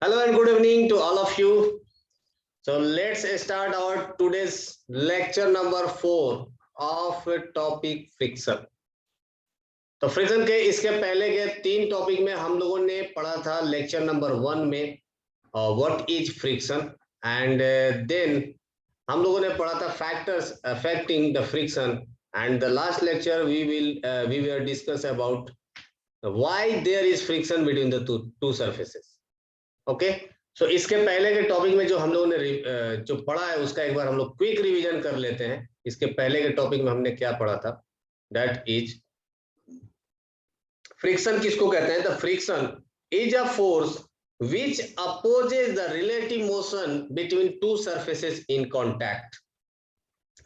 Hello and good evening to all of you. So let's start our today's lecture number 4 of topic friction. तो friction के इसके पहले के 3 topic में हम लोगों ने पढ़ा था लेक्चर नंबर 1 में what is friction and then हम लोगों ने पढ़ा था factors affecting the friction and the last lecture we will discuss about why there is friction between the two surfaces. Okay so इसके पहले के टॉपिक में जो हम लोगों ने जो पढ़ा है उसका एक बार हम लोग क्विक रिवीजन कर लेते हैं. इसके पहले के टॉपिक में हमने क्या पढ़ा था? दैट इज फ्रिक्शन किसको कहते हैं? The friction is a force which opposes the relative motion between two surfaces in contact.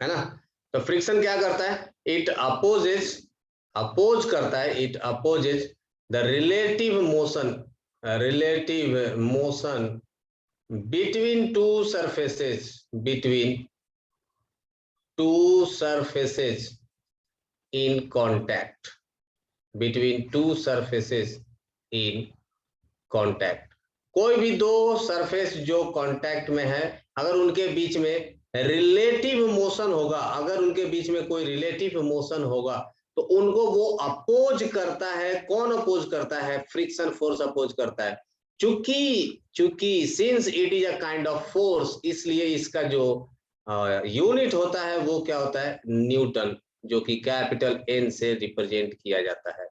है ना? तो फ्रिक्शन क्या करता है? इट अपोज करता है, it opposes the relative motion between two surfaces in contact, between two surfaces in contact. कोई भी दो सरफेस जो कांटेक्ट में है, अगर उनके बीच में रिलेटिव मोशन होगा, अगर उनके बीच में कोई रिलेटिव मोशन होगा तो उनको वो अपोज करता है. कौन अपोज करता है? फ्रिक्शन फोर्स अपोज करता है. चूंकि since it is a kind of force, इसलिए इसका जो यूनिट होता है वो क्या होता है? न्यूटन, जो कि कैपिटल एन से रिप्रेजेंट किया जाता है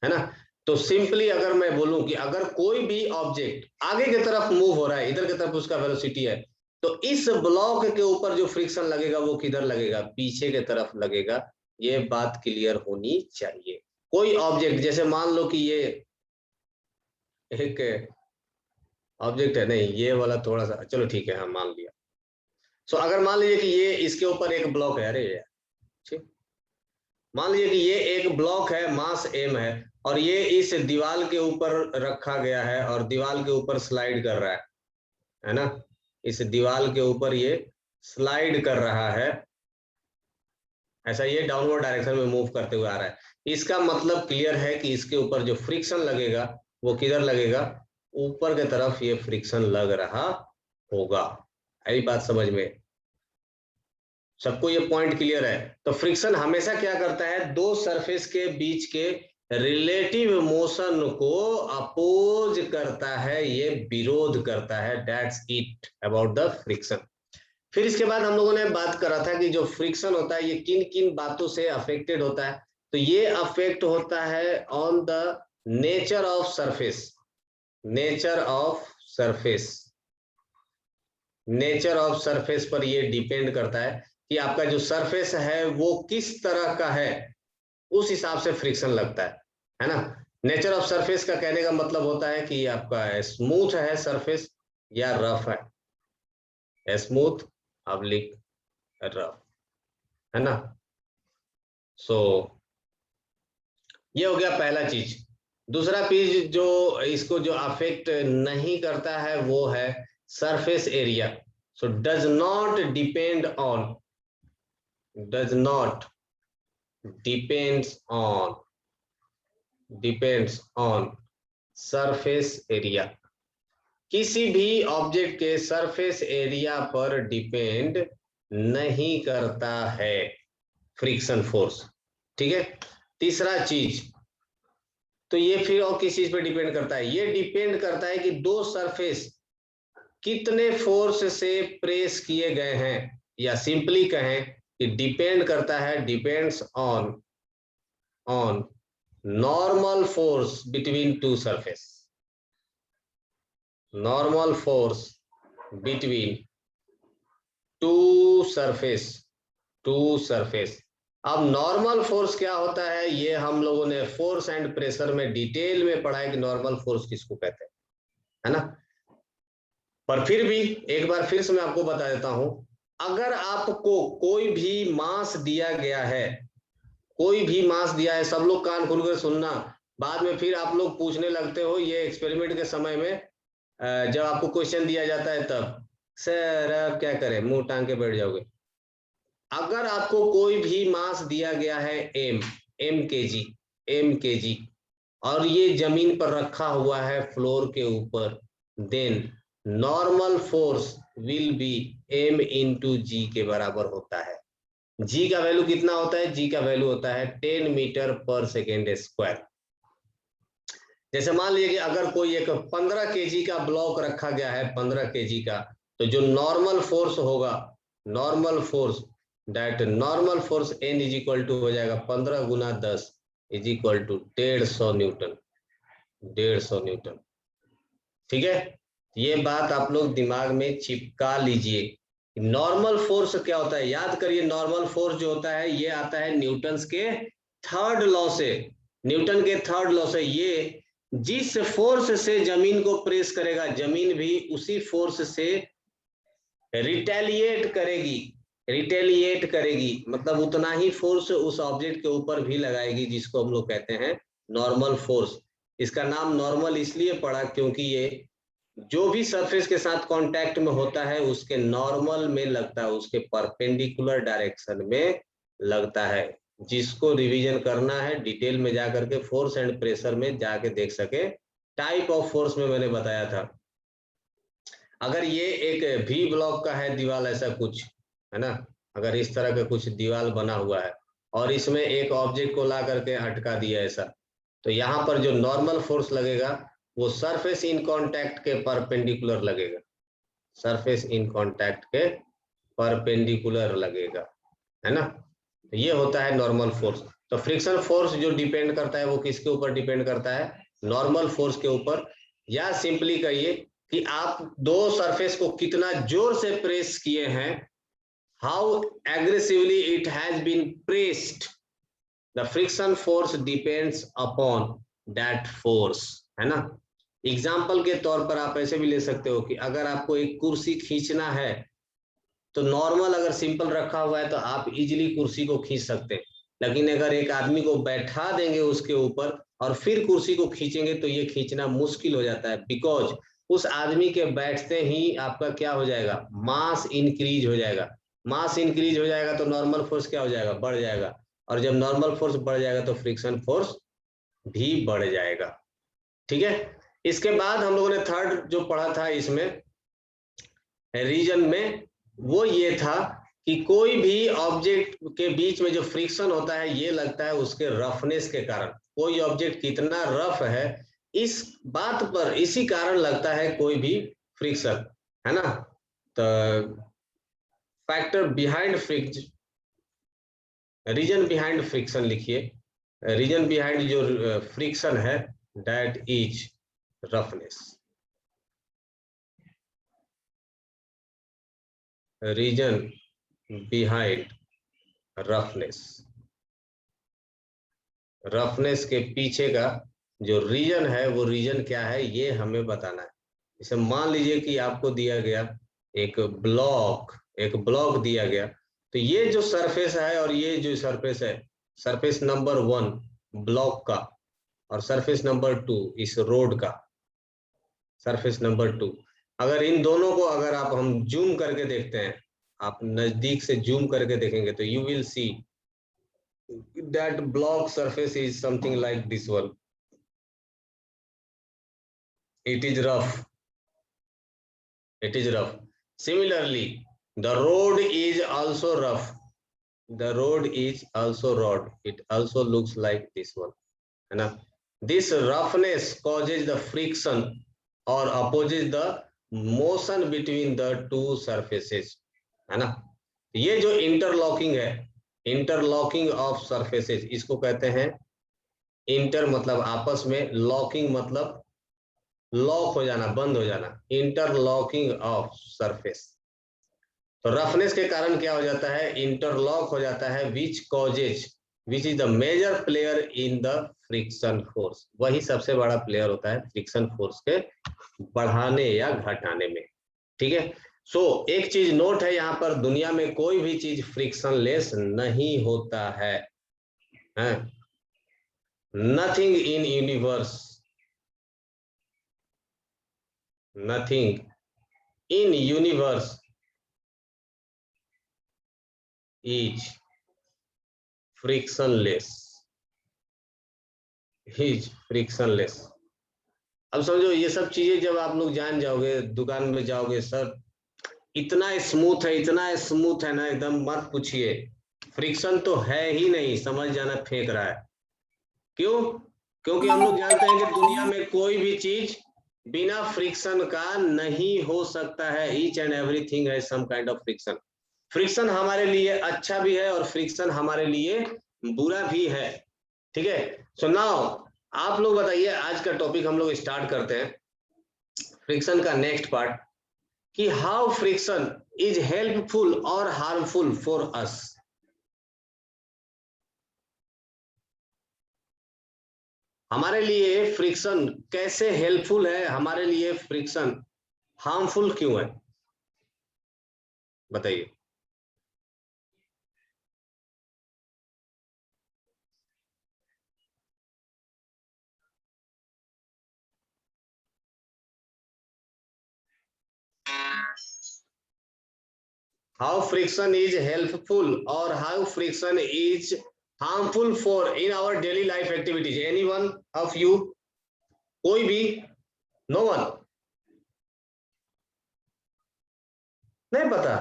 ना? तो सिंपली अगर मैं बोलूं कि अगर कोई भी ऑब्जेक्ट आगे की तरफ मूव हो रहा है, इधर की तरफ उसका वेलोसिटी है, तो इस ब्लॉक के ऊपर जो फ्रिक्शन लगेगा वो किधर लगेगा? पीछे की तरफ लगेगा. ये बात क्लियर होनी चाहिए. कोई ऑब्जेक्ट, जैसे मान लो कि ये एक ऑब्जेक्ट है, नहीं ये वाला थोड़ा सा, चलो ठीक है, हाँ मान लिया. सो अगर मान लीजिए कि ये इसके ऊपर एक ब्लॉक है, अरे यार ठीक, मान लीजिए कि ये एक ब्लॉक है, मास m है, और ये इस दीवार के ऊपर रखा गया है और दीवार के ऊपर स्लाइड कर रहा है ना? इस दीवार के ऊपर ये स्लाइड कर रहा है, ऐसा ये डाउनवर्ड डायरेक्शन में मूव करते हुए आ रहा है. इसका मतलब क्लियर है कि इसके ऊपर जो फ्रिक्शन लगेगा वो किधर लगेगा? ऊपर की तरफ ये फ्रिक्शन लग रहा होगा. यही बात समझ में सबको ये पॉइंट क्लियर है? तो फ्रिक्शन हमेशा क्या करता है? दो सरफेस के बीच के रिलेटिव मोशन को अपोज करता है, ये विरोध करता है. That's it about the friction. फिर इसके बाद हम लोगों ने बात करा था कि जो फ्रिक्शन होता है ये किन किन बातों से अफेक्टेड होता है. तो ये अफेक्ट होता है on the nature of surface. Nature of surface पर ये डिपेंड करता है कि आपका जो सरफेस है वो किस तरह का है, उस हिसाब से फ्रिक्शन लगता है ना? नेचर ऑफ सरफेस का कहने का मतलब होता है कि आपका स्मूथ है सरफेस या रफ है. स्मूथ ऑब्लिक रफ, है ना? सो ये हो गया पहला चीज. दूसरा चीज जो इसको जो अफेक्ट नहीं करता है वो है surface area. So does not depends on surface area. किसी भी ऑब्जेक्ट के सरफेस एरिया पर डिपेंड नहीं करता है फ्रिक्शन फोर्स. ठीक है? तीसरा चीज, तो ये फिर और किस चीज पे डिपेंड करता है? ये डिपेंड करता है कि दो सरफेस कितने फोर्स से प्रेस किए गए हैं, या सिंपली कहें कि depends on normal force between two surface. Normal force between two surface. अब नॉर्मल फोर्स क्या होता है ये हम लोगों ने फोर्स एंड प्रेशर में डिटेल में पढ़ा है कि नॉर्मल फोर्स किसको कहते हैं, है ना? पर फिर भी एक बार फिर से मैं आपको बता देता हूं, अगर आपको कोई भी मास दिया गया है, सब लोग कान खोलकर सुनना, बाद में फिर आप लोग पूछने लगते हो ये एक्सपेरिमेंट के समय में, जब आपको क्वेश्चन दिया जाता है तब, सर अब क्या करें, मुंह टांग के बैठ जाओगे. अगर आपको कोई भी मास दिया गया है एम केजी, और ये जमीन पर रखा हुआ है फ्लोर के ऊपर, then normal force will be m into G के बराबर होता है। जी का वैल्यू कितना होता है? जी का वैल्यू होता है 10 मीटर पर सेकेंड स्क्वायर। जैसे मान लीजिए कि अगर कोई एक 15 केजी का ब्लॉक रखा गया है, 15 केजी का, तो जो नॉर्मल फोर्स होगा, normal force, that normal force N is equal to हो जाएगा 15 गुना 10 is equal to 150 newton, 150 newton. ठीक है, ये बात आप लोग दिमाग में चिपका लीजिए। नॉर्मल फोर्स क्या होता है? याद करिए, नॉर्मल फोर्स जो होता है ये आता है न्यूटन्स के थर्ड लॉ से। न्यूटन के थर्ड लॉ से ये जिस फोर्स से जमीन को प्रेस करेगा, जमीन भी उसी फोर्स से रिटेलिएट करेगी। रिटेलिएट करेगी मतलब उतना ही फोर्स उस ऑब्जेक्ट के ऊपर भी लगाएगी, जिसको हम लोग कहते हैं नॉर्मल फोर्स। इसका नाम नॉर्मल इसलिए पड़ा क्योंकि ये जो भी सरफेस के साथ कांटेक्ट में होता है उसके नॉर्मल में लगता है, उसके परपेंडिकुलर डायरेक्शन में लगता है। जिसको रिवीजन करना है डिटेल में जाकर के फोर्स एंड प्रेशर में जाके देख सके। टाइप ऑफ फोर्स में मैंने बताया था। अगर ये एक भी ब्लॉक का है दीवार, ऐसा कुछ है ना, अगर इस तरह का कुछ दीवार बना हुआ है और इसमें एक ऑब्जेक्ट को ला करके अटका दिया ऐसा, तो यहाँ पर जो नॉर्मल फोर्स लगेगा वो सरफेस इन कांटेक्ट के परपेंडिकुलर लगेगा, सरफेस इन कांटेक्ट के परपेंडिकुलर लगेगा, है ना। तो ये होता है नॉर्मल फोर्स। तो फ्रिक्शन फोर्स जो डिपेंड करता है वो किसके ऊपर डिपेंड करता है? नॉर्मल फोर्स के ऊपर। या सिंपली कहिए कि आप दो सरफेस को कितना जोर से प्रेस किए हैं, how aggressively it has been pressed, the friction force depends upon that force, है ना। एग्जाम्पल के तौर पर आप ऐसे भी ले सकते हो कि अगर आपको एक कुर्सी खींचना है तो नॉर्मल अगर सिंपल रखा हुआ है तो आप इजीली कुर्सी को खींच सकते हैं, लेकिन अगर एक आदमी को बैठा देंगे उसके ऊपर और फिर कुर्सी को खींचेंगे तो ये खींचना मुश्किल हो जाता है, बिकॉज उस आदमी के बैठते ही आपका क्या हो जाएगा? मास इंक्रीज हो जाएगा। मास इंक्रीज हो जाएगा तो नॉर्मल फोर्स क्या हो जाएगा? बढ़ जाएगा। और जब नॉर्मल फोर्स बढ़ जाएगा तो फ्रिक्शन फोर्स भी बढ़ जाएगा। ठीक है, इसके बाद हम लोगों ने थर्ड जो पढ़ा था इसमें रीजन में, वो ये था कि कोई भी ऑब्जेक्ट के बीच में जो फ्रिक्शन होता है ये लगता है उसके रफनेस के कारण। कोई ऑब्जेक्ट कितना रफ है इस बात पर, इसी कारण लगता है कोई भी फ्रिक्शन, है ना। तो factor behind friction, reason behind friction लिखिए। रीजन बिहाइंड जो फ्रिक्शन है that is roughness. Reason behind roughness, roughness के पीछे का जो रीजन है वो रीजन क्या है ये हमें बताना है। जैसे मान लीजिए कि आपको दिया गया एक ब्लॉक, एक ब्लॉक दिया गया, तो ये जो सरफेस है और ये जो सरफेस है, सरफेस नंबर 1 ब्लॉक का और सरफेस नंबर 2 इस रोड का, सरफेस नंबर 2, अगर इन दोनों को अगर आप हम जूम करके देखते हैं, आप नजदीक से जूम करके देखेंगे तो you will see that block surface is something like this one. It is rough. It is rough. Similarly, the road is also rough. The road is also rough. It also looks like this one. है ना? This roughness causes the friction or opposes the motion between the two surfaces. है ना? ये जो interlocking है, interlocking of surfaces, इसको कहते हैं इंटर मतलब आपस में, लॉकिंग मतलब लॉक हो जाना, बंद हो जाना, इंटरलॉकिंग ऑफ सरफेस। तो रफनेस के कारण क्या हो जाता है? इंटरलॉक हो जाता है, which is the major player in the friction force. वही सबसे बड़ा प्लेयर होता है फ्रिक्शन फोर्स के बढ़ाने या घटाने में। ठीक है, सो एक चीज नोट है यहाँ पर, दुनिया में कोई भी चीज फ्रिक्शन लेस नहीं होता है। Nothing in universe, nothing in universe is frictionless, is frictionless। अब समझो ये सब चीजें जब आप लोग जान जाओगे, दुकान में जाओगे, सर इतना स्मूथ है, इतना स्मूथ है ना, एकदम मत पूछिए। फ्रिक्शन तो है ही नहीं, समझ जाना फेंक रहा है। क्यों? क्योंकि हम लोग जानते हैं कि दुनिया में कोई भी चीज बिना फ्रिक्शन का नहीं हो सकता है। ईच एंड एवरीथिंग है some kind of friction. Friction हमारे लिए अच्छा भी है और फ्रिक्शन हमारे लिए बुरा भी है। ठीक है। सो नाउ आप लोग बताइए, आज का टॉपिक हम लोग स्टार्ट करते हैं, फ्रिक्शन का नेक्स्ट पार्ट, कि हाउ फ्रिक्शन इज हेल्पफुल और हार्मफुल फॉर अस। हमारे लिए फ्रिक्शन कैसे हेल्पफुल है, हमारे लिए फ्रिक्शन हार्मफुल क्यों है, बताइए। हाउ फ्रिक्शन इज हेल्पफुल और how friction is harmful for in our daily life activities, any one of you, कोई भी, नो वन, नहीं पता?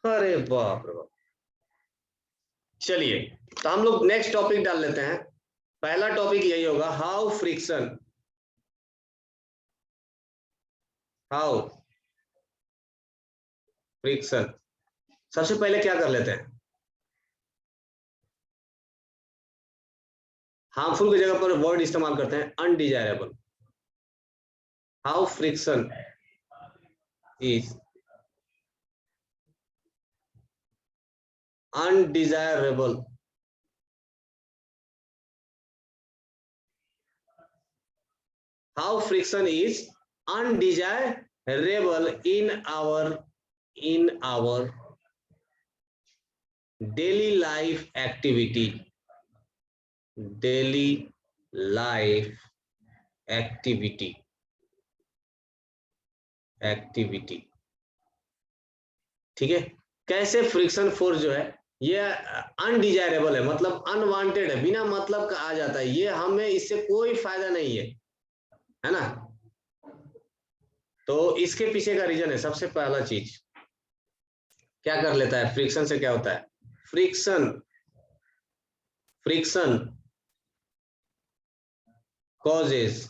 अरे बाप रे बाप। चलिए, तो हम लोग नेक्स्ट टॉपिक डाल लेते हैं। पहला टॉपिक यही होगा, हाउ फ्रिक्शन, हाउ फ्रिक्शन। सबसे पहले क्या कर लेते हैं, हार्मफुल की जगह पर वर्ड इस्तेमाल करते हैं undesirable. How friction is undesirable. How friction is undesirable in our daily life activity, daily life activity, activity। ठीक है। कैसे फ्रिक्शन फोर्स जो है ये अनडिजायरेबल है, मतलब अनवांटेड है, बिना मतलब का आ जाता है, ये हमें इससे कोई फायदा नहीं है ना। तो इसके पीछे का रीजन है, सबसे पहला चीज क्या कर लेता है, फ्रिक्शन से क्या होता है, friction, friction causes,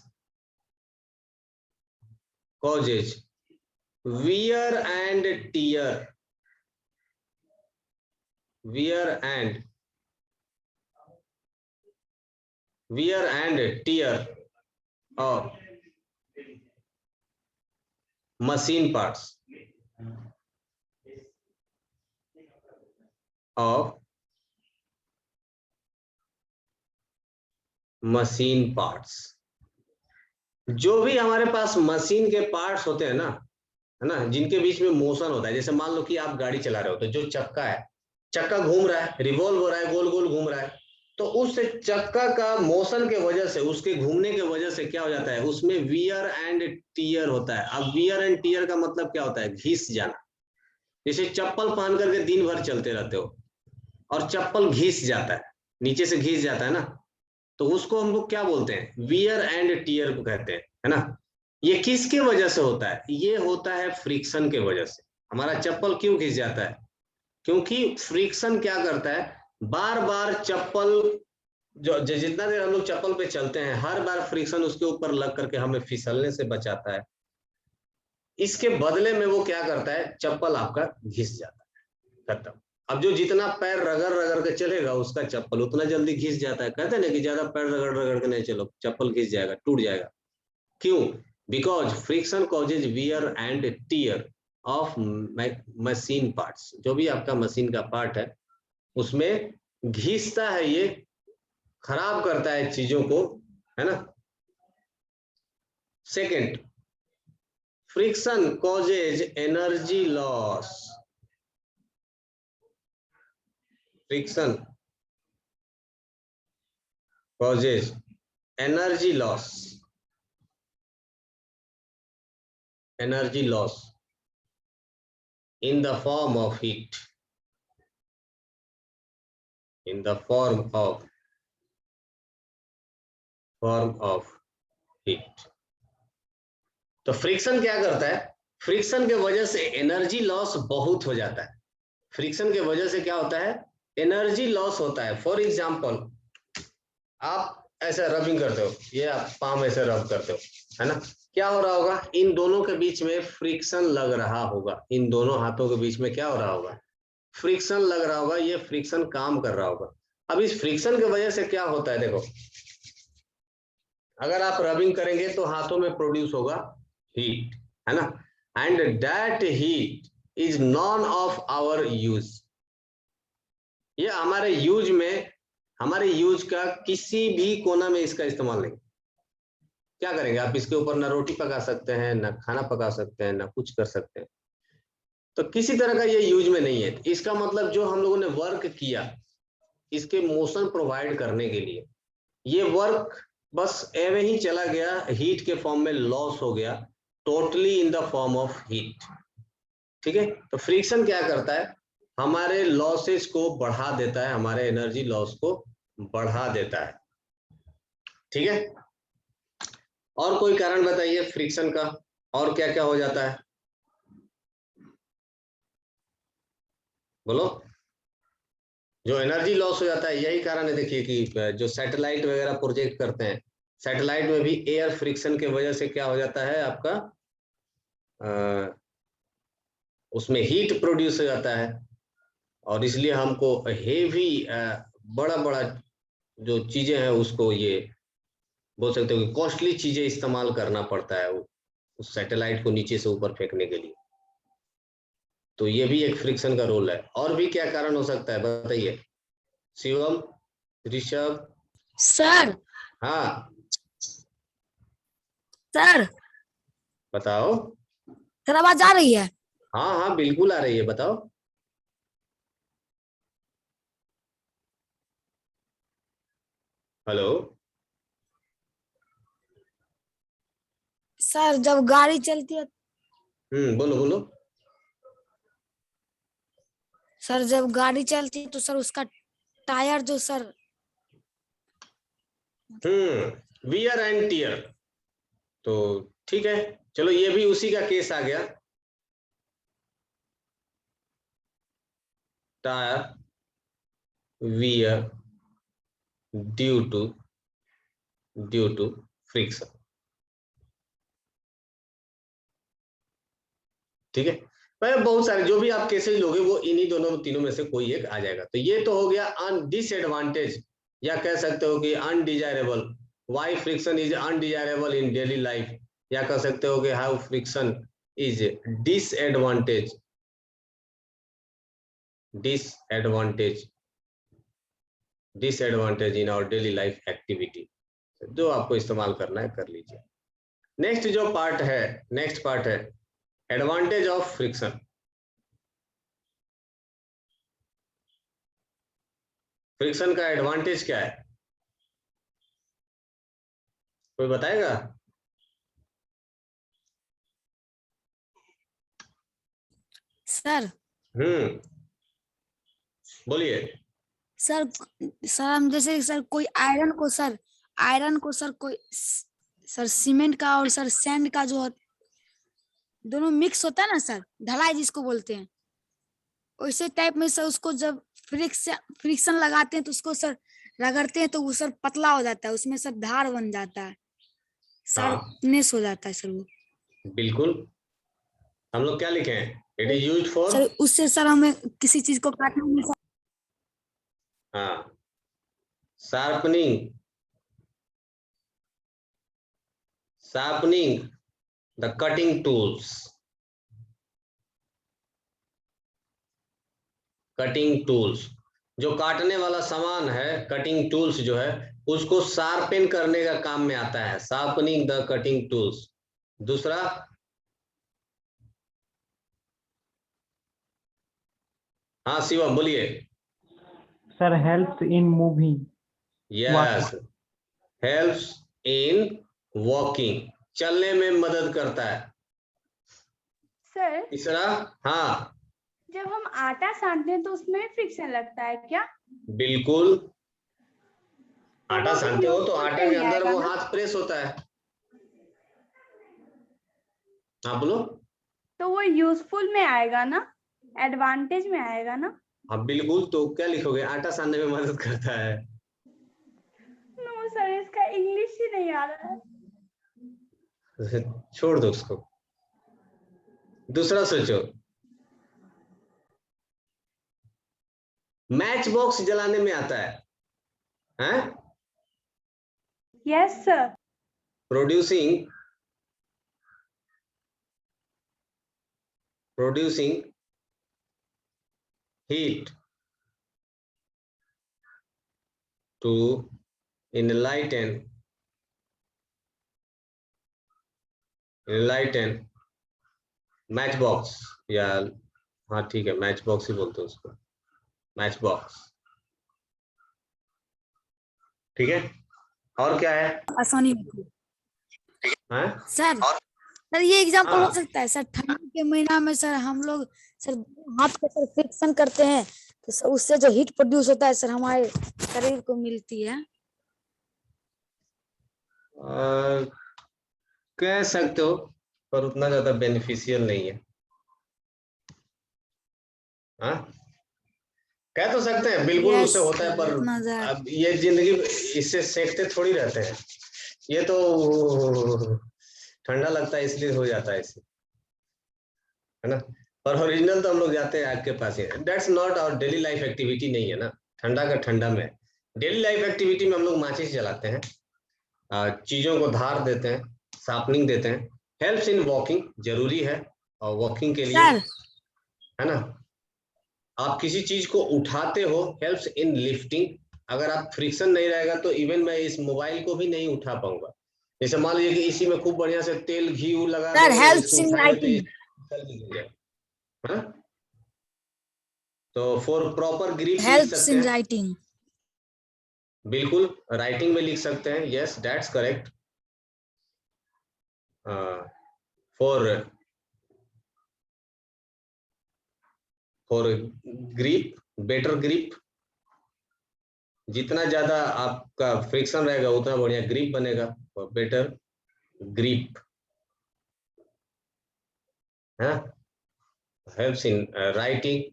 causes wear and tear, wear and wear and tear of machine parts, of machine parts। जो भी हमारे पास मशीन के पार्ट्स होते हैं ना, है ना, जिनके बीच में मोशन होता है, जैसे मान लो कि आप गाड़ी चला रहे हो, तो जो चक्का है, चक्का घूम रहा है, रिवॉल्व हो रहा है, गोल गोल घूम रहा है, तो उस चक्का का मोशन के वजह से, उसके घूमने के वजह से क्या हो जाता है, उसमें वियर एंड टीयर होता है। अब वियर एंड टीयर का मतलब क्या होता है, घिस जाना। जैसे चप्पल पहन करके दिन भर चलते रहते हो और चप्पल घिस जाता है, नीचे से घिस जाता है ना, तो उसको हम लोग क्या बोलते हैं, वियर एंड टीयर को कहते हैं, है ना। ये किसके वजह से होता है, ये होता है फ्रिक्शन के वजह से। हमारा चप्पल क्यों घिस जाता है, क्योंकि फ्रिक्शन क्या करता है, बार बार चप्पल, जो जितना देर हम लोग चप्पल पे चलते हैं, हर बार फ्रिक्शन उसके ऊपर लग करके हमें फिसलने से बचाता है। इसके बदले में वो क्या करता है, चप्पल आपका घिस जाता है, खत्म। अब जो जितना पैर रगड़ रगड़ के चलेगा उसका चप्पल उतना जल्दी घिस जाता है। कहते हैं ना कि ज्यादा पैर रगड़ रगड़ के नहीं चलो, चप्पल घिस जाएगा, टूट जाएगा। क्यों? Because friction causes wear and tear of machine parts. जो भी आपका मशीन का पार्ट है उसमें घिसता है, ये खराब करता है चीजों को, है ना। Second, friction causes energy loss. Friction causes energy loss, energy loss in the form of heat, in the form of heat। तो फ्रिक्शन क्या करता है, फ्रिक्शन के वजह से एनर्जी लॉस बहुत हो जाता है। फ्रिक्शन के वजह से क्या होता है, एनर्जी लॉस होता है। फॉर एग्जाम्पल आप ऐसे रबिंग करते हो, ये आप पाम ऐसे रब करते हो, है ना, क्या हो रहा होगा, इन दोनों के बीच में फ्रिक्शन लग रहा होगा, इन दोनों हाथों के बीच में क्या हो रहा होगा, फ्रिक्शन लग रहा होगा, ये फ्रिक्शन काम कर रहा होगा। अब इस फ्रिक्शन की वजह से क्या होता है, देखो अगर आप रबिंग करेंगे तो हाथों में प्रोड्यूस होगा हीट, है ना, and that heat is none of our use. ये हमारे यूज का किसी भी कोना में इसका इस्तेमाल नहीं। क्या करेंगे आप, इसके ऊपर ना रोटी पका सकते हैं, ना खाना पका सकते हैं, ना कुछ कर सकते हैं, तो किसी तरह का ये यूज में नहीं है। इसका मतलब जो हम लोगों ने वर्क किया इसके मोशन प्रोवाइड करने के लिए, ये वर्क बस एवे ही चला गया, हीट के फॉर्म में लॉस हो गया, totally in the form of heat. ठीक है, तो फ्रिक्शन क्या करता है, हमारे लॉसेस को बढ़ा देता है, हमारे एनर्जी लॉस को बढ़ा देता है। ठीक है, और कोई कारण बताइए फ्रिक्शन का, और क्या क्या हो जाता है, बोलो। जो एनर्जी लॉस हो जाता है यही कारण है। देखिए कि जो सैटेलाइट वगैरह प्रोजेक्ट करते हैं, सैटेलाइट में भी एयर फ्रिक्शन के वजह से क्या हो जाता है आपका, उसमें हीट प्रोड्यूस हो जाता है, और इसलिए हमको हेवी बड़ा बड़ा जो चीजें हैं उसको, ये बोल सकते हो कि कॉस्टली चीजें इस्तेमाल करना पड़ता है उस सैटेलाइट को नीचे से ऊपर फेंकने के लिए। तो ये भी एक फ्रिक्शन का रोल है। और भी क्या कारण हो सकता है बताइए, शिवम, ऋषभ। सर हाँ सर बताओ। सर आवाज आ रही है? हाँ हाँ बिल्कुल आ रही है, बताओ। हेलो। सर जब गाड़ी चलती है, बोलो बोलो। सर जब गाड़ी चलती है तो सर उसका टायर जो सर, वियर एंड टियर। तो ठीक है, चलो ये भी उसी का केस आ गया, tyre wear due to friction. ठीक है, मैं बहुत सारे जो भी आप केसेज लोगे वो इन्हीं दोनों तीनों में से कोई एक आ जाएगा। तो ये तो हो गया डिसएडवांटेज, या कह सकते हो कि undesirable, why friction is undesirable in daily life, या कह सकते हो कि how friction is disadvantage disadvantage disadvantage in our daily life activity. जो आपको इस्तेमाल करना है कर लीजिए। नेक्स्ट जो पार्ट है, नेक्स्ट पार्ट है एडवांटेज ऑफ फ्रिक्शन। फ्रिक्शन का एडवांटेज क्या है, कोई बताएगा? सर बोलिए। सर सर हम जैसे सर कोई आयरन को सर कोई सर सीमेंट का और सर सैंड का जो दोनों मिक्स होता है ना सर, ढलाई जिसको बोलते हैं, वैसे टाइप में सर उसको जब फ्रिक्शन लगाते हैं तो उसको सर रगड़ते हैं तो वो सर पतला हो जाता है, उसमें सर धार बन जाता है, हाँ शार्पनेस हो जाता है सर वो। बिल्कुल, हम लोग क्या लिखे हैं, it is use for, sir उससे सर हमें किसी चीज को काटने में हाँ, sharpening the cutting tools, cutting tools जो काटने वाला सामान है, कटिंग टूल्स जो है उसको शार्पन करने का काम में आता है, शार्पनिंग द कटिंग टूल्स। दूसरा, हाँ शिवम बोलिए। Sir helps in moving, yes, helps in walking, चलने में मदद करता है। सर तीसरा, हाँ जब हम आटा सानते हैं तो उसमें फ्रिक्शन लगता है क्या? बिल्कुल, तो आटा वो भी सानते हो यूज तो फुल आटा पे के ही अंदर आएगा वो ना? हाथ प्रेस होता है, हाँ बोलो। तो वो यूजफुल में आएगा ना, एडवांटेज में आएगा ना? हाँ बिल्कुल, तो क्या लिखोगे? आटा सानने में मदद करता है। नो सर, इसका इंग्लिश ही नहीं आ रहा है। छोड़ दो उसको, दूसरा सोचो। मैच बॉक्स जलाने में आता है, हैं? Yes sir. Producing heat to enlighten match box, या हाँ ठीक है, मैच बॉक्स ही बोलते हैं उसको, मैच बॉक्स। ठीक है, और क्या है? आसानी होती है। हैं? सर सर ये एग्जांपल हो हाँ, सकता है सर, ठंडी के महीना में सर हम लोग सर हाथ पे सर फ्रिक्शन करते हैं, तो सर उससे जो हीट प्रोड्यूस होता है सर हमारे शरीर को मिलती है। कह सकते हो, पर उतना ज्यादा बेनिफिशियल नहीं है। हाँ, कह तो सकते हैं, बिल्कुल यस उससे होता है, सर, पर उतना ज्यादा अब ये जिंदगी इससे सेकते थोड़ी रहते हैं। ये तो ठंडा लगता है इसलिए हो जाता है इससे, है ना? पर ओरिजिनल तो हम लोग जाते हैं आग के पास ही। That's not our daily life activity, नहीं है ना। ठंडा का ठंडा में, डेली लाइफ एक्टिविटी में हम लोग माचिस जलाते हैं, चीजों को धार देते हैं, शार्पनिंग देते हैं। हेल्प्स इन वॉकिंग, जरूरी है, और वॉकिंग के लिए, सर। है ना? आप किसी चीज को उठाते हो, हेल्प्स इन लिफ्टिंग। अगर आप फ्रिक्शन नहीं रहेगा तो इवन मैं इस मोबाइल को भी नहीं उठा पाऊंगा। जैसे मान लीजिए कि इसी में खूब बढ़िया से तेल घी लगा सर देंगे, हेल्प्स इसको इन उठाएंगे तो ये राइटिंग। चल भी जाएगा, है ना? तो फॉर प्रॉपर ग्रिप लिख हेल्प्स सकते इन हैं, राइटिंग। बिल्कुल राइटिंग में लिख सकते हैं, yes that's correct. For for grip, better grip, जितना ज्यादा आपका फ्रिक्शन रहेगा उतना बढ़िया ग्रिप बनेगा, और बेटर ग्रिप, है। Helps in writing,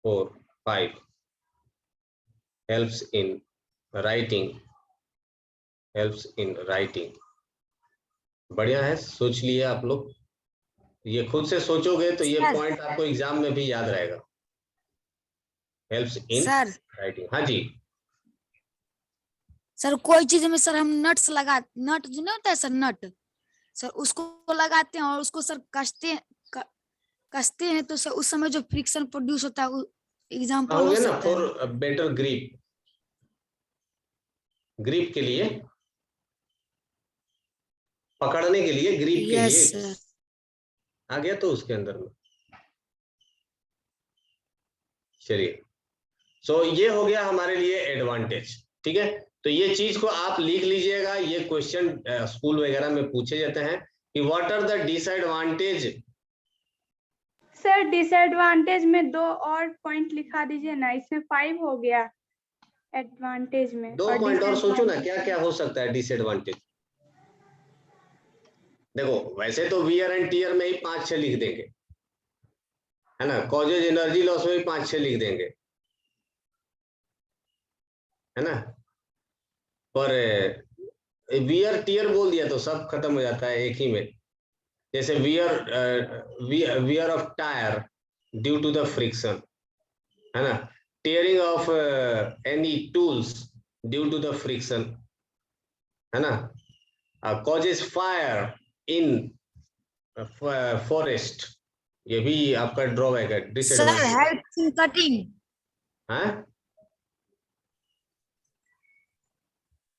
4 5 helps in writing, helps in writing. बढ़िया है, सोच लिया आप लोग। ये खुद से सोचोगे तो ये सर पॉइंट आपको एग्जाम में भी याद रहेगा। हेल्प्स इन सर राइटिंग, हाँ जी। सर कोई चीज में सर हम नट्स लगा, नट जो नहीं होता है सर, नट सर उसको लगाते हैं और उसको सर कसते हैं तो सर उस समय जो फ्रिक्शन प्रोड्यूस होता है हो एग्जाम्पल हो गया ना, सकता फॉर है। बेटर ग्रिप, ग्रिप के लिए, पकड़ने के लिए, ग्रिप के यस लिए सर। आ गया तो उसके अंदर में। चलिए, सो ये हो गया हमारे लिए एडवांटेज। ठीक है, तो ये चीज को आप लिख लीजिएगा, ये क्वेश्चन स्कूल वगैरह में पूछे जाते हैं कि what are the disadvantage. Sir disadvantage में 2 और पॉइंट लिखा दीजिए ना, इसमें 5 हो गया एडवांटेज में, 2 और पॉइंट और सोचो ना, क्या डिसएडवांटेज। क्या हो सकता है डिसएडवांटेज। देखो, वैसे तो वियर एंड टीयर में ही 5-6 लिख देंगे, है ना? कॉजेज एनर्जी लॉस में भी 5-6 लिख देंगे, है ना? पर वियर टीयर बोल दिया तो सब खत्म हो जाता है एक ही में। जैसे wear of tyre due to the friction, है ना? Tearing of any tools due to the friction, है ना? कॉजेज फायर इन फॉरेस्ट, ये भी आपका ड्रॉबैक है, sir disadvantage helps in cutting, है।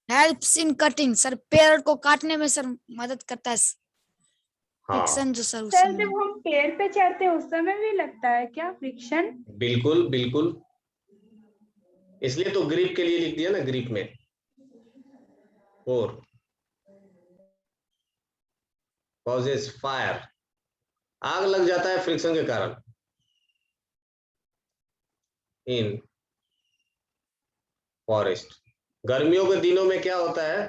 हेल्प्स इन कटिंग सर पेड़ को काटने में सर मदद करता है हाँ फ्रिक्शन जो सर उस सर समय। जब हम पेड़ पे चढ़ते हैं उस समय भी लगता है क्या फ्रिक्शन? बिल्कुल बिल्कुल, इसलिए तो ग्रिप के लिए लिख दिया ना, ग्रिप में। और कॉजेज फायर, आग लग जाता है फ्रिक्शन के कारण इन फॉरेस्ट। गर्मियों के दिनों में क्या होता है,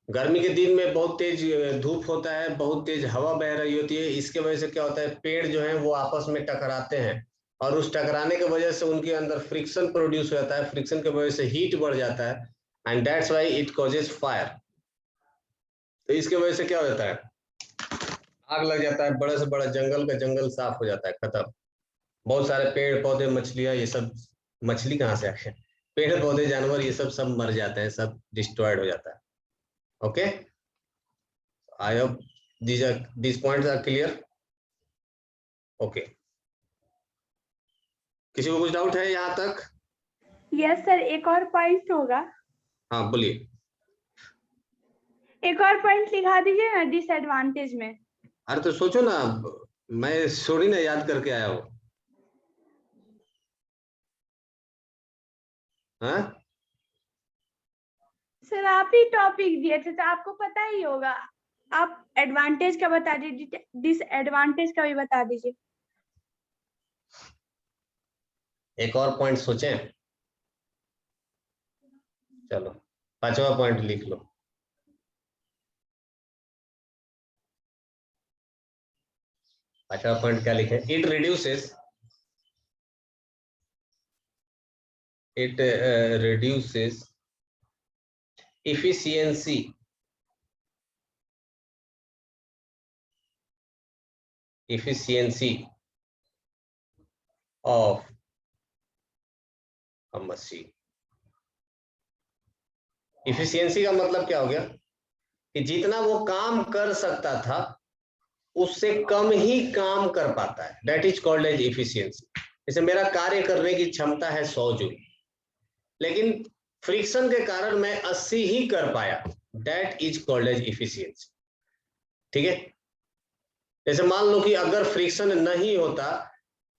गर्मी के दिन में बहुत तेज धूप होता है, बहुत तेज हवा बह रही होती है, इसके वजह से क्या होता है, पेड़ जो है वो आपस में टकराते हैं और उस टकराने की वजह से उनके अंदर फ्रिक्शन प्रोड्यूस हो जाता है, फ्रिक्शन की वजह से हीट बढ़ जाता है and that's why it causes fire. तो इसके वजह से क्या हो जाता है, आग लग जाता है, बड़े से बड़ा जंगल का जंगल साफ हो जाता है, खत्म। बहुत सारे पेड़ पौधे मछलियां, ये सब, मछली कहाँ से आए, पेड़ पौधे जानवर ये सब मर जाते हैं, सब डिस्ट्रॉयड हो जाता है। Okay, I hope these points are clear. Okay, किसी को कुछ डाउट है यहाँ तक? यस सर, एक और पॉइंट होगा। हाँ बोलिए। एक और पॉइंट लिखा दीजिए ना डिसएडवांटेज में। अरे तो सोचो ना, मैं थोड़ी ना याद करके आया हूँ। हाँ सर आप ही टॉपिक दिए थे तो आपको पता ही होगा। आप एडवांटेज का बता दीजिए, डिसएडवांटेज का भी बता दीजिए। एक और पॉइंट सोचें, चलो 5वां पॉइंट लिख लो। 5वां पॉइंट क्या लिखे, it reduces efficiency of a machine। Efficiency का मतलब क्या हो गया कि जितना वो काम कर सकता था उससे कम ही काम कर पाता है, that is called as efficiency. जैसे मेरा कार्य करने की क्षमता है 100 जूल, लेकिन फ्रिक्शन के कारण मैं 80 ही कर पाया, that is called as efficiency. ठीक है, जैसे मान लो कि अगर फ्रिक्शन नहीं होता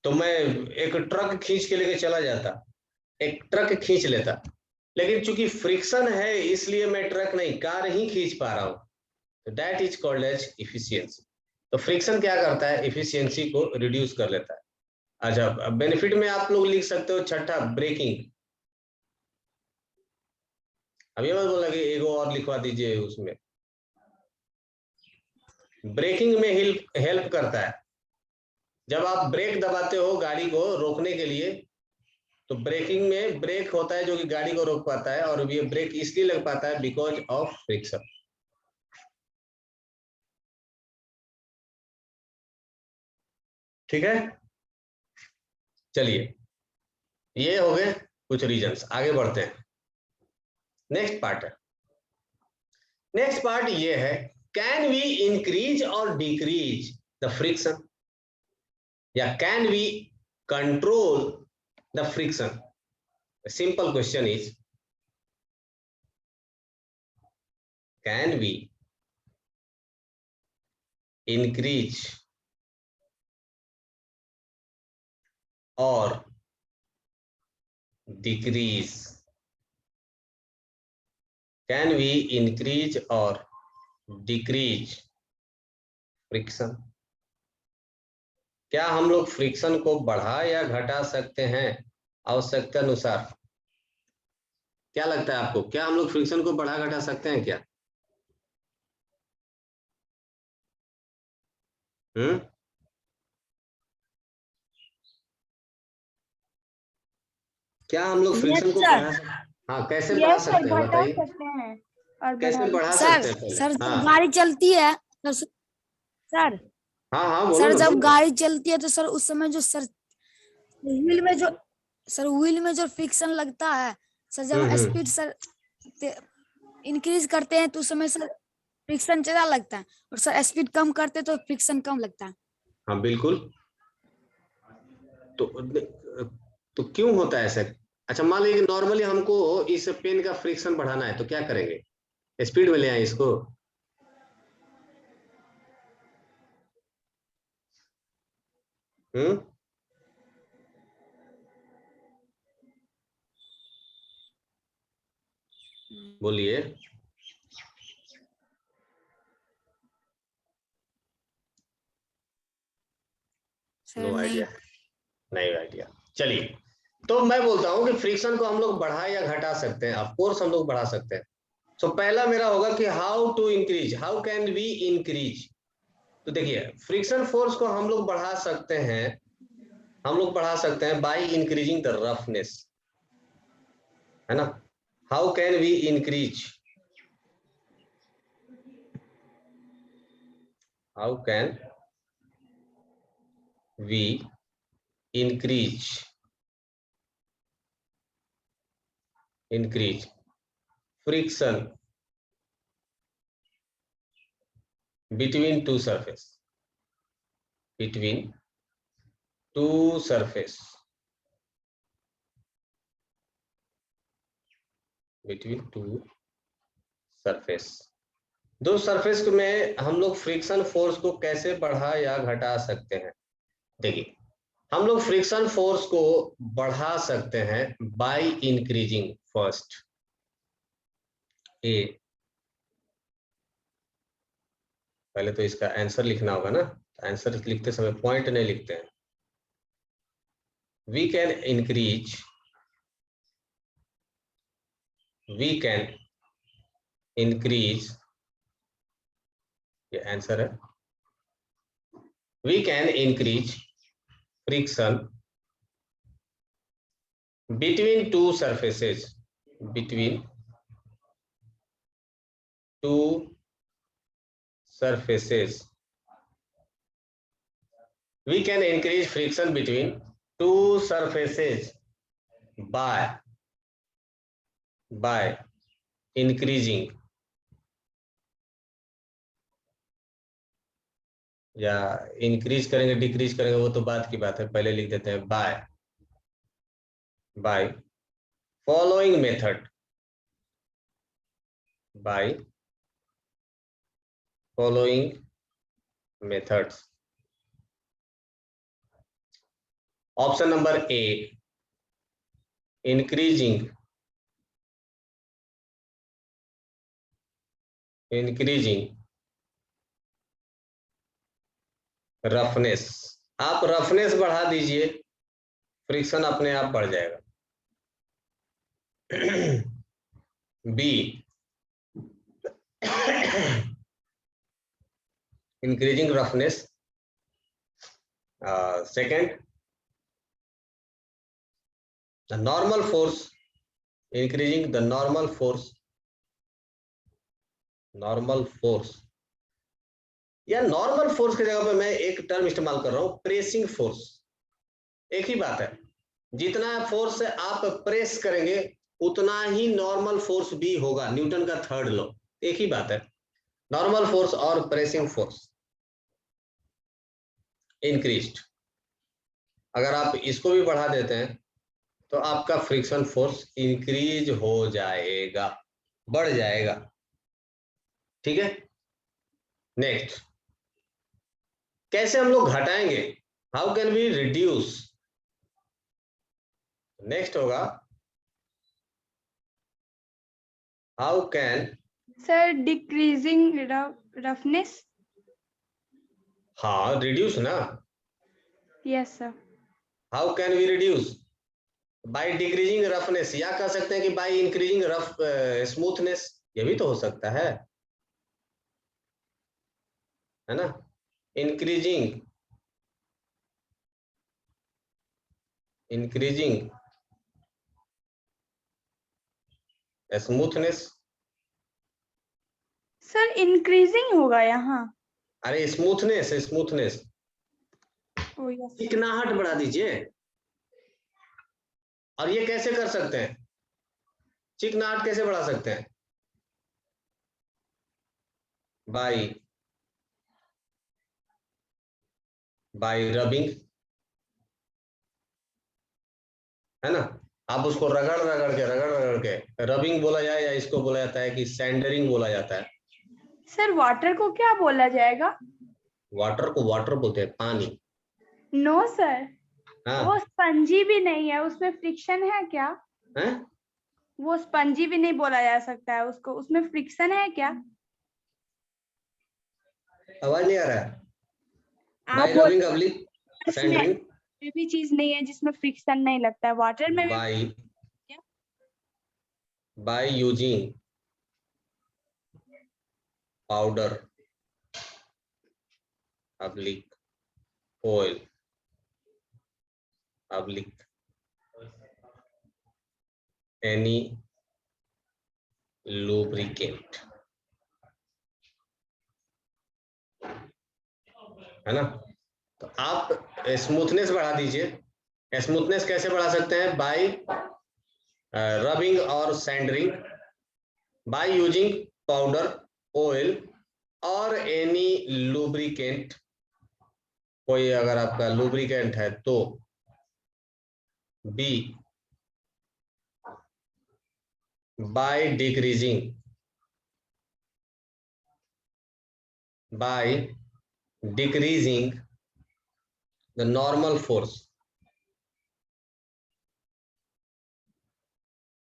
तो मैं एक ट्रक खींच के लेके चला जाता, एक ट्रक खींच लेता, लेकिन चूंकि फ्रिक्शन है इसलिए मैं ट्रक नहीं कार ही खींच पा रहा हूं, तो that is called as efficiency. तो फ्रिक्शन क्या करता है, इफिशियंसी को रिड्यूस कर लेता है। अच्छा, बेनिफिट में आप लोग लिख सकते हो छठा, ब्रेकिंग। अब ये मत बोला कि एगो और लिखवा दीजिए उसमें, ब्रेकिंग में हेल्प करता है। जब आप ब्रेक दबाते हो गाड़ी को रोकने के लिए, तो ब्रेकिंग में ब्रेक होता है जो कि गाड़ी को रोक पाता है, और ये ब्रेक इसलिए लग पाता है बिकॉज ऑफ फ्रिक्शन। ठीक है, चलिए ये हो गए कुछ रीजंस, आगे बढ़ते हैं। नेक्स्ट पार्ट है, नेक्स्ट पार्ट ये है, कैन वी इंक्रीज और डिक्रीज द फ्रिक्शन, या can we control the friction? Simple question is, can we increase or decrease, can we increase or decrease friction? क्या हम लोग फ्रिक्शन को बढ़ा या घटा सकते हैं आवश्यकता अनुसार? क्या लगता है आपको, क्या हम लोग फ्रिक्शन को बढ़ा घटा सकते हैं क्या? क्या हम लोग फ्रिक्शन को बढ़ा सकते हैं? हाँ, कैसे बढ़ा यस सर, सकते हैं घटा बताइए, सकते हैं और कैसे बढ़ा सर सकते हैं पहले? सर जब हाँ गाड़ी चलती है तो सर हाँ हाँ बोलो सर ना, जब बोलो। गाड़ी चलती है तो सर उस समय जो सर व्हील में जो फ्रिक्शन लगता है सर, जब स्पीड सर इंक्रीज करते हैं तो उस समय सर फ्रिक्शन ज्यादा लगता है, और सर स्पीड कम करते तो फ्रिक्शन कम लगता है। हाँ बिल्कुल, तो क्यों होता है ऐसा? अच्छा, मान लीजिए नॉर्मली हमको इस पेन का फ्रिक्शन बढ़ाना है तो क्या करेंगे, स्पीड में ले आए इसको? बोलिए। नो आइडिया, नहीं आइडिया। चलिए, तो मैं बोलता हूं कि फ्रिक्शन को हम लोग बढ़ा या घटा सकते हैं, ऑफ कोर्स हम लोग बढ़ा सकते हैं। तो पहला मेरा होगा कि how to increase, how can we increase. तो देखिए फ्रिक्शन फोर्स को हम लोग बढ़ा सकते हैं, बाय इंक्रीजिंग द रफनेस, है ना। How can we increase, how can we increase friction between two surface, दो सरफेस में हम लोग फ्रिक्शन फोर्स को कैसे बढ़ा या घटा सकते हैं। देखिए हम लोग फ्रिक्शन फोर्स को बढ़ा सकते हैं बाय इंक्रीजिंग, फर्स्ट ए, पहले तो इसका आंसर लिखना होगा ना, आंसर लिखते समय पॉइंट नहीं लिखते हैं। वी कैन इंक्रीज, ये आंसर है, we can increase friction between two surfaces, we can increase friction between two surfaces by increasing, या इंक्रीज करेंगे डिक्रीज करेंगे वो तो बात की बात है, पहले लिख देते हैं by following method, methods. Option number A, increasing roughness, आप रफनेस बढ़ा दीजिए, फ्रिक्शन अपने आप बढ़ जाएगा। B, increasing roughness, second the normal force, increasing the normal force, या नॉर्मल फोर्स की जगह पे मैं एक टर्म इस्तेमाल कर रहा हूं, प्रेसिंग फोर्स। एक ही बात है, जितना फोर्स आप प्रेस करेंगे उतना ही नॉर्मल फोर्स भी होगा, न्यूटन का थर्ड लॉ, एक ही बात है, नॉर्मल फोर्स और प्रेसिंग फोर्स इंक्रीज्ड। अगर आप इसको भी बढ़ा देते हैं तो आपका फ्रिक्शन फोर्स इंक्रीज हो जाएगा, बढ़ जाएगा, ठीक है। नेक्स्ट, कैसे हम लोग घटाएंगे, how can we reduce. Next होगा how can, sir decreasing roughness. हाँ रिड्यूस ना, yes sir. How can we reduce, by decreasing roughness, या कह सकते हैं कि बाय इंक्रीजिंग रफ स्मूथनेस, ये भी तो हो सकता है ना। इंक्रीजिंग स्मूथनेस, सर इंक्रीजिंग होगा यहाँ। अरे स्मूथनेस, ओ यस। चिकनाहट बढ़ा दीजिए। और ये कैसे कर सकते हैं, चिकनाहट कैसे बढ़ा सकते हैं, बाय रबिंग, है ना। आप उसको रगड़ के रबिंग बोला जाए, या इसको बोला जाता है कि सैंडरिंग बोला जाता है। सर वाटर को क्या बोला जाएगा। वाटर को वाटर बोलते हैं, पानी। नो सर, हाँ, वो स्पंजी भी नहीं है, उसमें फ्रिक्शन है क्या। है? वो स्पंजी भी नहीं बोला जा सकता है उसको, उसमें फ्रिक्शन है क्या। आवाज नहीं आ रहा है। आप बाय बोल, रबिंग अब्लिक सैंडरिंग, कोई भी चीज नहीं है जिसमें फ्रिक्शन नहीं लगता है, वाटर में भी। Bye using powder oblique oil oblique any lubricant, है ना। तो आप स्मूथनेस बढ़ा दीजिए। स्मूथनेस कैसे बढ़ा सकते हैं? बाय रबिंग और sanding, by using powder, oil और एनी लुब्रिकेंट। कोई अगर आपका लुब्रिकेंट है तो B by decreasing the normal force.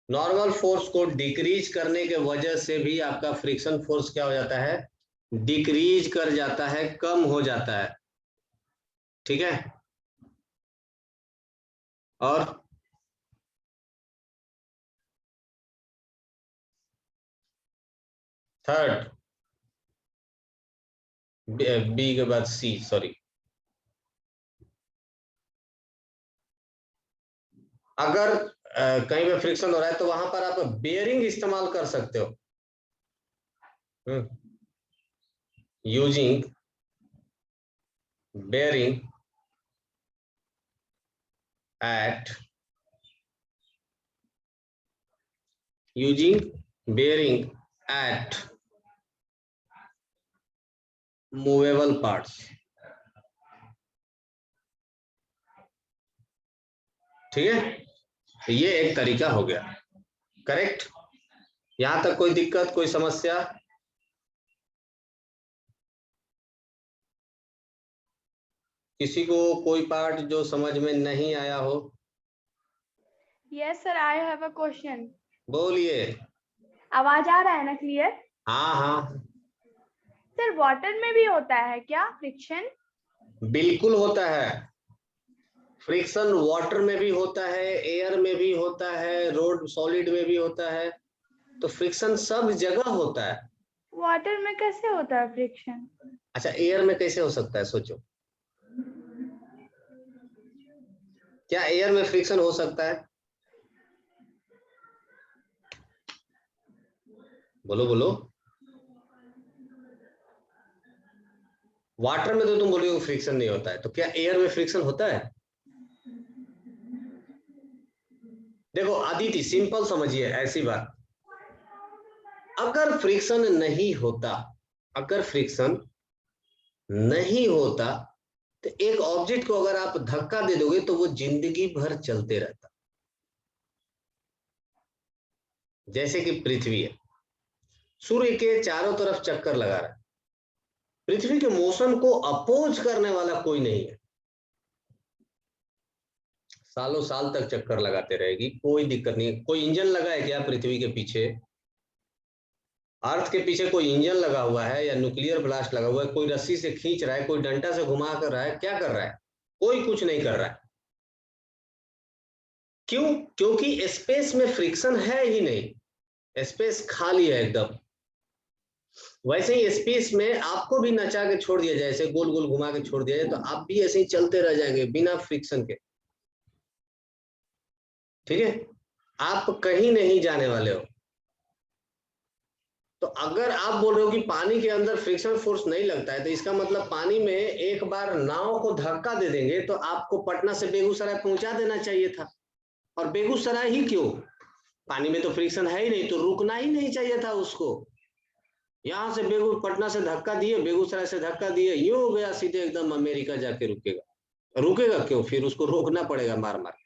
Normal force को डिक्रीज करने के वजह से भी आपका फ्रिक्शन फोर्स क्या हो जाता है? डिक्रीज कर जाता है, कम हो जाता है। ठीक है। और थर्ड, बी के बाद सी, सॉरी, अगर कहीं पे फ्रिक्शन हो रहा है तो वहां पर आप बेयरिंग इस्तेमाल कर सकते हो। Using bearing at movable parts। ठीक है, तो ये एक तरीका हो गया। करेक्ट। यहां तक कोई दिक्कत, कोई समस्या? किसी को कोई पार्ट जो समझ में नहीं आया हो? Yes sir, I have a question. बोलिए। आवाज आ रहा है ना क्लियर? हाँ हाँ, सर वाटर में भी होता है क्या फ्रिक्शन? बिल्कुल होता है। फ्रिक्शन वाटर में भी होता है, एयर में भी होता है, रोड सॉलिड में भी होता है। तो फ्रिक्शन सब जगह होता है। वाटर में कैसे होता है फ्रिक्शन? अच्छा, एयर में कैसे हो सकता है? सोचो, क्या एयर में फ्रिक्शन हो सकता है? बोलो बोलो। वाटर में तो तुम बोल रहे हो फ्रिक्शन नहीं होता है, तो क्या एयर में फ्रिक्शन होता है? देखो अदिति, सिंपल समझिए ऐसी बात, अगर फ्रिक्शन नहीं होता, अगर फ्रिक्शन नहीं होता तो एक ऑब्जेक्ट को अगर आप धक्का दे दोगे तो वो जिंदगी भर चलते रहता। जैसे कि पृथ्वी है, सूर्य के चारों तरफ चक्कर लगा रहा है, पृथ्वी के मोशन को अपोज करने वाला कोई नहीं है, सालों साल तक चक्कर लगाते रहेगी, कोई दिक्कत नहीं। कोई इंजन लगा है क्या पृथ्वी के पीछे? अर्थ के पीछे कोई इंजन लगा हुआ है या न्यूक्लियर ब्लास्ट लगा हुआ है? कोई रस्सी से खींच रहा है, कोई डंडा से घुमा कर रहा है, क्या कर रहा है? कोई कुछ नहीं कर रहा है। क्यों? क्योंकि स्पेस में फ्रिक्शन है ही नहीं, स्पेस खाली है एकदम। वैसे ही स्पेस में आपको भी नचा के छोड़ दिया जाए, ऐसे गोल गोल घुमा के छोड़ दिया जाए, तो आप भी ऐसे ही चलते रह जाएंगे बिना फ्रिक्शन के। ठीक है, आप कहीं नहीं जाने वाले हो। तो अगर आप बोल रहे हो कि पानी के अंदर फ्रिक्शन फोर्स नहीं लगता है, तो इसका मतलब पानी में एक बार नाव को धक्का दे देंगे तो आपको पटना से बेगूसराय पहुंचा देना चाहिए था। और बेगूसराय ही क्यों, पानी में तो फ्रिक्शन है ही नहीं, तो रुकना ही नहीं चाहिए था उसको। यहां से पटना से धक्का दिए, बेगूसराय से धक्का दिए, यूं हो गया सीधे एकदम अमेरिका जाके रुकेगा। रुकेगा क्यों? फिर उसको रोकना पड़ेगा मार मार।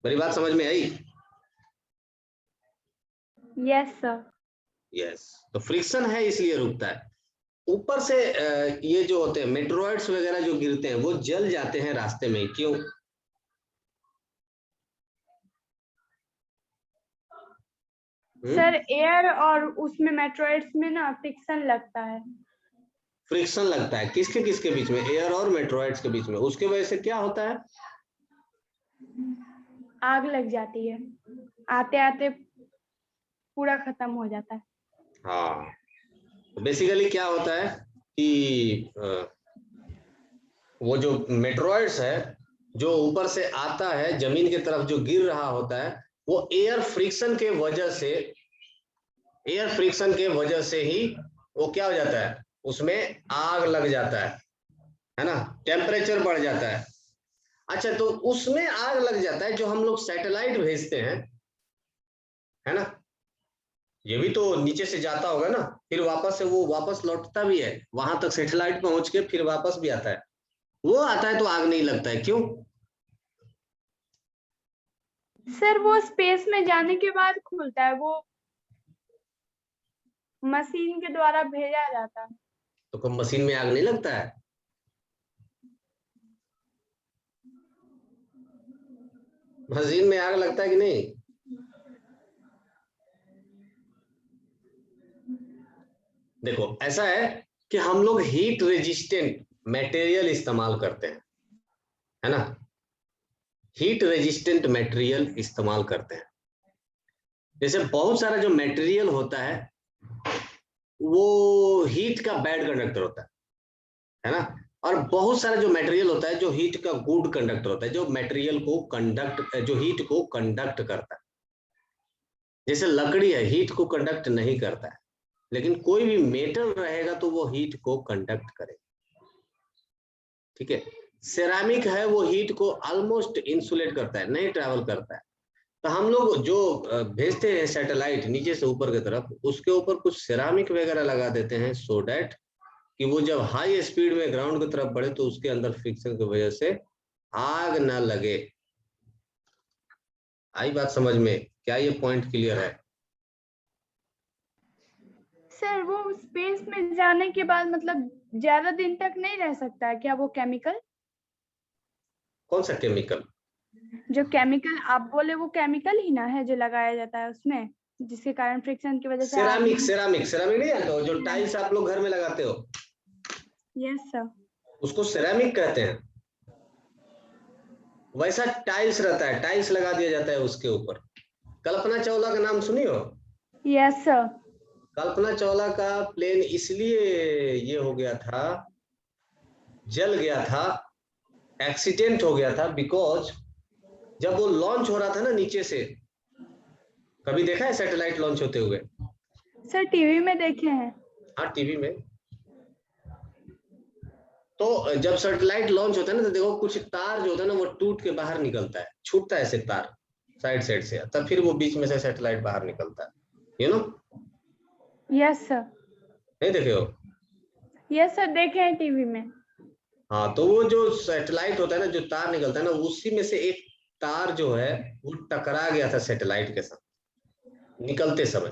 मेरी बात समझ में आई? Yes sir. यस, तो फ्रिक्शन है इसलिए रुकता है। ऊपर से ये जो होते हैं मेट्रोइड्स वगैरह जो गिरते हैं वो जल जाते हैं रास्ते में, क्यों? सर एयर और उसमें मेट्रोइड्स में ना फ्रिक्शन लगता है। फ्रिक्शन लगता है किसके किसके बीच में? एयर और मेट्रोइड्स के बीच में। उसके वजह से क्या होता है? आग लग जाती है, आते आते पूरा खत्म हो जाता है। हाँ, बेसिकली क्या होता है कि वो जो मेट्रॉइड्स है जो ऊपर से आता है जमीन की तरफ जो गिर रहा होता है वो एयर फ्रिक्शन के वजह से ही वो क्या हो जाता है, उसमें आग लग जाता है ना, टेम्परेचर बढ़ जाता है। अच्छा, तो उसमें आग लग जाता है जो हम लोग सैटेलाइट भेजते हैं, है ना, ये भी तो नीचे से जाता होगा ना, फिर वापस से वो वापस लौटता भी है, वहां तक सैटेलाइट पहुंच के फिर वापस भी आता है, वो आता है तो आग नहीं लगता है, क्यों? सर वो स्पेस में जाने के बाद खुलता है, वो मशीन के द्वारा भेजा जाता है। तो कब मशीन में आग नहीं लगता है? मशीन में आग लगता है कि नहीं? देखो ऐसा है कि हम लोग हीट रेजिस्टेंट मटेरियल इस्तेमाल करते हैं, है ना, हीट रेजिस्टेंट मटेरियल इस्तेमाल करते हैं। जैसे बहुत सारा जो मटेरियल होता है वो हीट का बैड कंडक्टर होता है ना, और बहुत सारा जो मटेरियल होता है जो हीट का गुड कंडक्टर होता है, जो मटेरियल को जो हीट को कंडक्ट करता है। जैसे लकड़ी है, हीट को कंडक्ट नहीं करता है, लेकिन कोई भी मेटल रहेगा तो वो हीट को कंडक्ट करेगा, ठीक है। सेरामिक है, वो हीट को ऑलमोस्ट इंसुलेट करता है, नहीं ट्रैवल करता है। तो हम लोग जो भेजते हैं सैटेलाइट नीचे से ऊपर की तरफ, उसके ऊपर कुछ सेरामिक वगैरह लगा देते हैं सो डैट कि वो जब हाई स्पीड में ग्राउंड की तरफ बढ़े तो उसके अंदर फ्रिक्शन की वजह से आग ना लगे। आई बात समझ में? क्या ये पॉइंट क्लियर है? सर वो स्पेस में जाने के बाद मतलब ज्यादा दिन तक नहीं रह सकता है क्या वो केमिकल? कौन सा केमिकल? जो केमिकल आप बोले वो केमिकल ही ना है जो लगाया जाता है उसमें, जिसके कारण फ्रिक्शन की वजह से सेरामिक नहीं जानते हो, जो टाइल्स आप लोग घर में लगाते हो? Yes sir. उसको सेरामिक कहते हैं। वैसा टाइल्स रहता है, टाइल्स लगा दिया जाता है उसके ऊपर। कल्पना चावला का नाम सुनी हो? Yes sir. कल्पना चावला का प्लेन इसलिए ये हो गया था, जल गया था, एक्सीडेंट हो गया था, बिकॉज जब वो लॉन्च हो रहा था ना नीचे से, कभी देखा है सैटेलाइट लॉन्च होते हुए? सर टीवी में देखे हैं। हाँ, टीवी में। तो जब सैटेलाइट लॉन्च होता है ना तो देखो कुछ तार जो होता है ना वो टूट के बाहर निकलता है, छूटता है ऐसे तार साइड से, तब फिर वो बीच में से सैटेलाइट बाहर निकलता है, यू नो। Yes sir. नहीं देखे हो? यस सर, देखे हैं टीवी में। हाँ, तो वो जो सैटेलाइट होता है ना, जो तार निकलता है ना, उसी में से एक तार जो है वो टकरा गया था सैटेलाइट के साथ निकलते समय,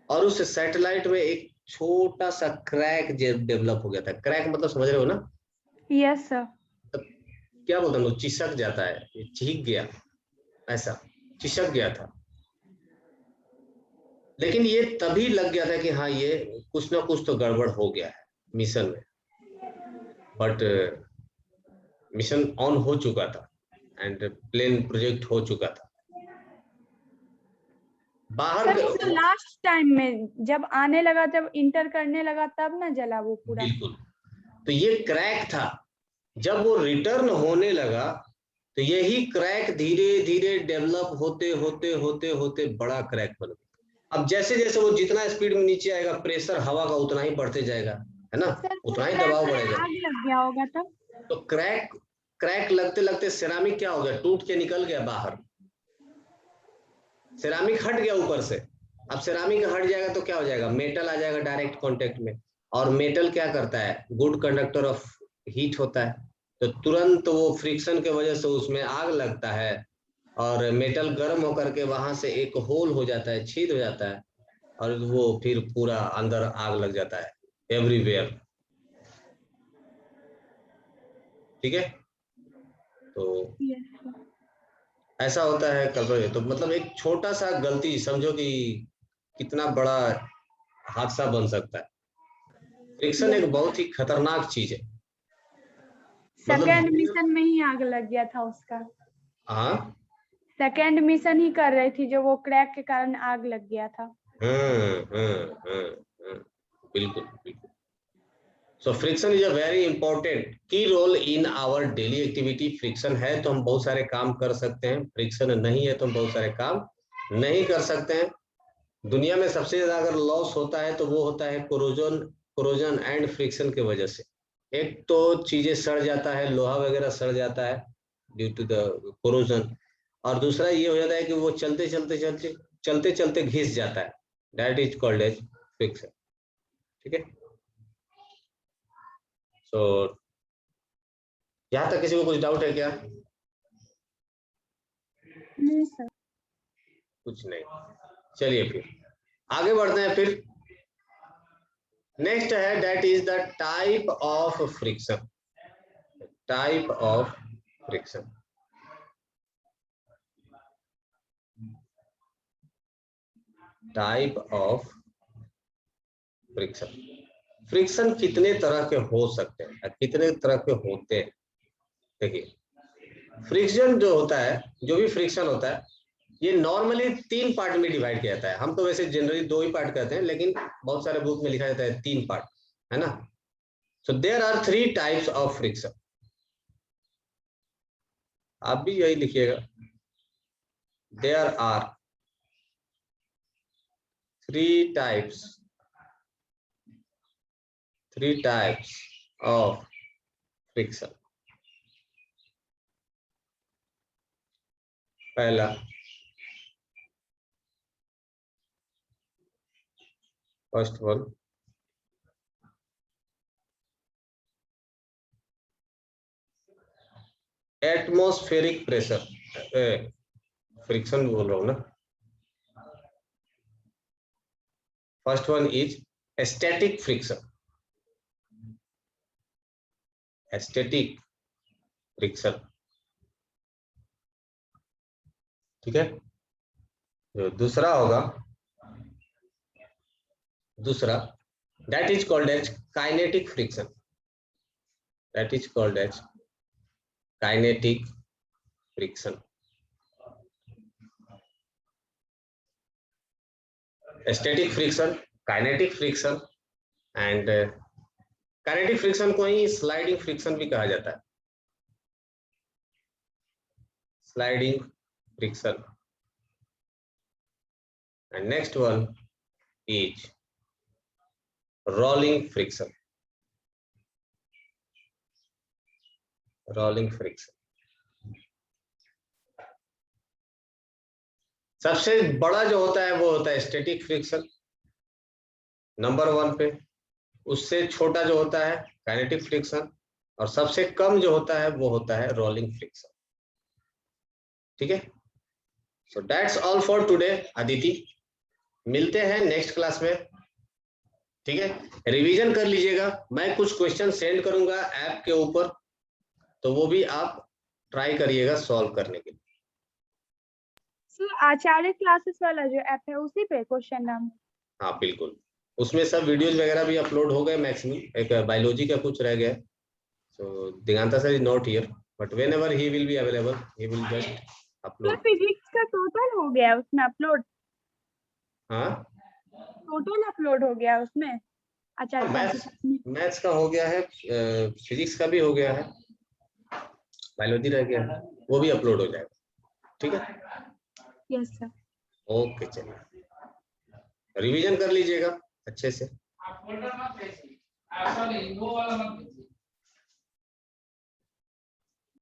और उस सैटेलाइट में एक छोटा सा क्रैक डेवलप हो गया था। क्रैक मतलब समझ रहे हो ना? Yes sir. क्या बोलते हैं, चिसक जाता है, चीख गया, ऐसा चिसक गया था। लेकिन ये तभी लग गया था कि हाँ ये कुछ ना कुछ तो गड़बड़ हो गया है मिशन में, बट मिशन ऑन हो चुका था एंड प्लेन प्रोजेक्ट हो चुका था बाहर। सर लास्ट टाइम में जब आने लगा, जब इंटर करने लगा तब ना जला वो पूरा। बिल्कुल, तो ये क्रैक था। जब वो रिटर्न होने लगा तो यही क्रैक धीरे धीरे डेवलप होते होते होते होते बड़ा क्रैक बन गया। अब जैसे जैसे वो जितना स्पीड में नीचे आएगा, प्रेशर हवा का उतना ही बढ़ते जाएगा, है ना, सर उतना ही दबाव बढ़ेगा। आग लग गया होगा तब। तो क्रैक लगते लगते सेरामिक क्या हो गया, टूट के निकल गया बाहर, सेरामिक हट गया ऊपर से। अब सेरामिक हट जाएगा तो क्या हो जाएगा, मेटल आ जाएगा डायरेक्ट कांटेक्ट में, और मेटल क्या करता है, गुड कंडक्टर ऑफ हीट होता है, तो तुरंत वो फ्रिक्शन के वजह से उसमें आग लगता है, और मेटल गर्म होकर के वहां से एक होल हो जाता है, छेद हो जाता है, और वो फिर पूरा अंदर आग लग जाता है एवरीवेयर, ठीक है। तो यस सर। ऐसा होता है कभी, तो मतलब एक छोटा सा गलती समझो कि कितना बड़ा हादसा बन सकता है। फ्रिक्शन एक बहुत ही खतरनाक चीज है। सेकेंड मतलब मिशन में ही आग लग गया था उसका। हाँ, सेकेंड मिशन ही कर रही थी जो वो क्रैक के कारण आग लग गया था। हम्म हम्म हम्म हम्म। बिल्कुल बिल्कुल। So friction is a very important key role in our daily activity. Friction है तो हम बहुत सारे काम कर सकते हैं, फ्रिक्शन नहीं है तो हम बहुत सारे काम नहीं कर सकते हैं। दुनिया में सबसे ज्यादा अगर लॉस होता है तो वो होता है कोरोजन एंड फ्रिक्शन की वजह से। एक तो चीजें सड़ जाता है, लोहा वगैरह सड़ जाता है ड्यू टू द कोरोजन, और दूसरा ये हो जाता है कि वो चलते चलते घिस जाता है, that is called as friction. ठीक है, सो यहाँ तक किसी को कुछ डाउट है क्या? नहीं सर। कुछ नहीं, चलिए फिर आगे बढ़ते हैं। फिर नेक्स्ट है that is the type of friction. Type of friction, type of friction. Friction कितने तरह के हो सकते हैं, कितने तरह के होते हैं? देखिए, फ्रिक्शन जो होता है, जो भी फ्रिक्शन होता है, ये नॉर्मली 3 पार्ट में डिवाइड किया जाता है। हम तो वैसे जनरली 2 ही पार्ट कहते हैं, लेकिन बहुत सारे बुक में लिखा जाता है 3 पार्ट, है ना। So there are 3 types of friction. आप भी यही लिखिएगा, there are 3 types of friction. पहला, first one, atmospheric pressure. Friction बोल रहा हूं ना। First one is static friction. Static friction, ठीक है। जो दूसरा होगा, दूसरा that is called as kinetic friction. That is called as kinetic friction. Static friction, kinetic friction, and kinetic friction को ही स्लाइडिंग फ्रिक्शन भी कहा जाता है। Sliding friction. And next one is rolling friction. Rolling friction सबसे बड़ा जो होता है वो होता है स्टैटिक फ्रिक्शन, नंबर 1 पे। उससे छोटा जो होता है काइनेटिक फ्रिक्शन, और सबसे कम जो होता है वो होता है रोलिंग फ्रिक्शन। ठीक है, so that's all for today Aditi. मिलते हैं नेक्स्ट क्लास में, ठीक है। रिवीजन कर लीजिएगा, मैं कुछ क्वेश्चन सेंड करूंगा ऐप के ऊपर, तो वो भी आप ट्राई करिएगा सॉल्व करने के लिए। सर आचार्य क्लासेस वाला जो ऐप है उसी पे क्वेश्चन नाम? हाँ बिल्कुल, उसमें सब वीडियोज वगैरह भी अपलोड हो गए मैक्सिमम। एक बायोलॉजी का कुछ रह गया, so Diganta sir is not here, but whenever he will be available he will just sir upload। Physics का टोटल हो गया उसमें अपलोड? हाँ, टोटल अपलोड हो गया उसमें आचार्य क्लासेस में? मैथ्स का हो गया है, फिजिक्स का भी हो गया है, बायोलॉजी रह गया है, वो भी अपलोड हो जाएगा। ठीक है, यस सर। ओके, चलिए रिवीजन कर लीजिएगा अच्छे से।